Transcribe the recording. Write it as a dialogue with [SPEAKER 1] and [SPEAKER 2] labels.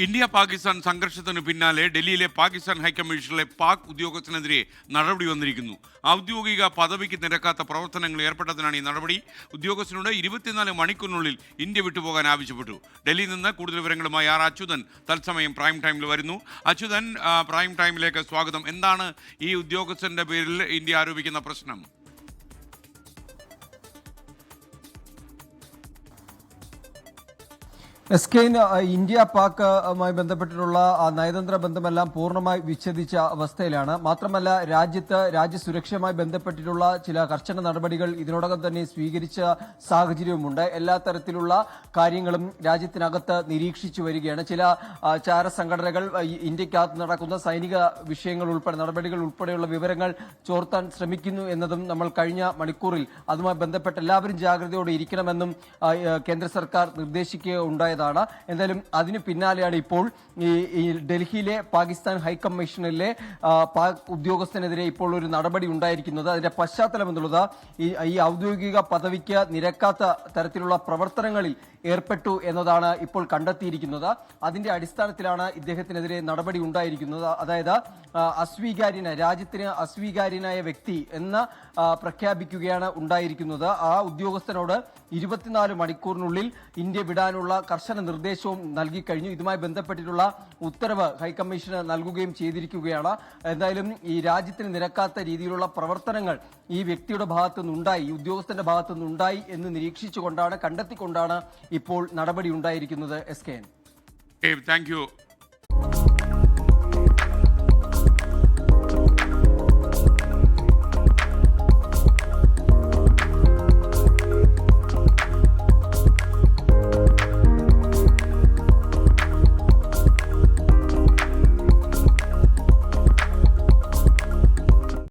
[SPEAKER 1] India Pakistan സംഘർഷത്തിന് പിന്നാലെ ഡൽഹിയിലെ പാകിസ്ഥാൻ ഹൈക്കമ്മീഷനിലെ പാക് ഉദ്യോഗസ്ഥനെതിരെ നടപടി വന്നിരിക്കുന്നു. ഔദ്യോഗിക പദവിക്ക് നിരക്കാത്ത പ്രവർത്തനങ്ങൾ ഏർപ്പെട്ടതിനാണ് ഈ നടപടി. ഉദ്യോഗസ്ഥനോട് 24 മണിക്കൂറിനുള്ളിൽ ഇന്ത്യ വിട്ടുപോകാൻ ആവശ്യപ്പെട്ടു. ഡൽഹിയിൽ നിന്ന് കൂടുതൽ വിവരങ്ങളുമായി അച്യുതൻ തത്സമയം പ്രൈം ടൈമിൽ വരുന്നു. അച്യുതൻ, പ്രൈം ടൈമിലേക്ക് സ്വാഗതം. എന്താണ് ഈ ഉദ്യോഗസ്ഥന്റെ പേരിൽ ഇന്ത്യ ആരോപിക്കുന്ന പ്രശ്നം?
[SPEAKER 2] ഇന്ത്യ പാക്കുമായി ബന്ധപ്പെട്ടിട്ടുള്ള നയതന്ത്ര ബന്ധമെല്ലാം പൂർണ്ണമായി വിച്ഛേദിച്ച അവസ്ഥയിലാണ്. മാത്രമല്ല, രാജ്യസുരക്ഷയുമായി ബന്ധപ്പെട്ടിട്ടുള്ള ചില കർശന നടപടികൾ ഇതിനോടകം തന്നെ സ്വീകരിച്ച സാഹചര്യവുമുണ്ട്. എല്ലാ തരത്തിലുള്ള കാര്യങ്ങളും രാജ്യത്തിനകത്ത് നിരീക്ഷിച്ചു വരികയാണ്. ചില ചാര സംഘടനകൾ ഇന്ത്യക്കകത്ത് നടക്കുന്ന സൈനിക വിഷയങ്ങൾ ഉൾപ്പെടെ നടപടികൾ ഉൾപ്പെടെയുള്ള വിവരങ്ങൾ ചോർത്താൻ ശ്രമിക്കുന്നു എന്നതും നമ്മൾ കഴിഞ്ഞ മണിക്കൂറിൽ അതുമായി ബന്ധപ്പെട്ട് എല്ലാവരും ജാഗ്രതയോടെ ഇരിക്കണമെന്നും കേന്ദ്ര സർക്കാർ നിർദ്ദേശിക്കുകയുണ്ടായത്. എന്തായാലും അതിന് പിന്നാലെയാണ് ഇപ്പോൾ ഈ ഡൽഹിയിലെ പാകിസ്ഥാൻ ഹൈക്കമ്മീഷനിലെ പാക് ഉദ്യോഗസ്ഥനെതിരെ ഇപ്പോൾ ഒരു നടപടി ഉണ്ടായിരിക്കുന്നത്. അതിന്റെ പശ്ചാത്തലം എന്നുള്ളത് ഈ ഔദ്യോഗിക പദവിക്ക് നിരക്കാത്ത തരത്തിലുള്ള പ്രവർത്തനങ്ങളിൽ ഏർപ്പെട്ടു എന്നതാണ് ഇപ്പോൾ കണ്ടെത്തിയിരിക്കുന്നത്. അതിന്റെ അടിസ്ഥാനത്തിലാണ് ഇദ്ദേഹത്തിനെതിരെ നടപടി ഉണ്ടായിരിക്കുന്നത്. അതായത് രാജ്യത്തിന് അസ്വീകാര്യനായ വ്യക്തി എന്ന് പ്രഖ്യാപിക്കുകയാണ് ഉണ്ടായിരിക്കുന്നത്. ആ ഉദ്യോഗസ്ഥനോട് 24 മണിക്കൂറിനുള്ളിൽ ഇന്ത്യ വിടാനുള്ള കർശന നിർദ്ദേശവും നൽകിക്കഴിഞ്ഞു. ഇതുമായി ബന്ധപ്പെട്ടിട്ടുള്ള ഉത്തരവ് ഹൈക്കമ്മീഷന് നൽകുകയും ചെയ്തിരിക്കുകയാണ്. എന്തായാലും ഈ രാജ്യത്തിന് നിരക്കാത്ത രീതിയിലുള്ള പ്രവർത്തനങ്ങൾ ഈ വ്യക്തിയുടെ ഭാഗത്തുനിന്നുണ്ടായി, ഈ ഉദ്യോഗസ്ഥന്റെ ഭാഗത്തുനിന്നുണ്ടായി എന്ന് നിരീക്ഷിച്ചുകൊണ്ടാണ്, കണ്ടെത്തിക്കൊണ്ടാണ് ഇപ്പോൾ നടപടി ഉണ്ടായിരിക്കുന്നത്.
[SPEAKER 1] Thank you.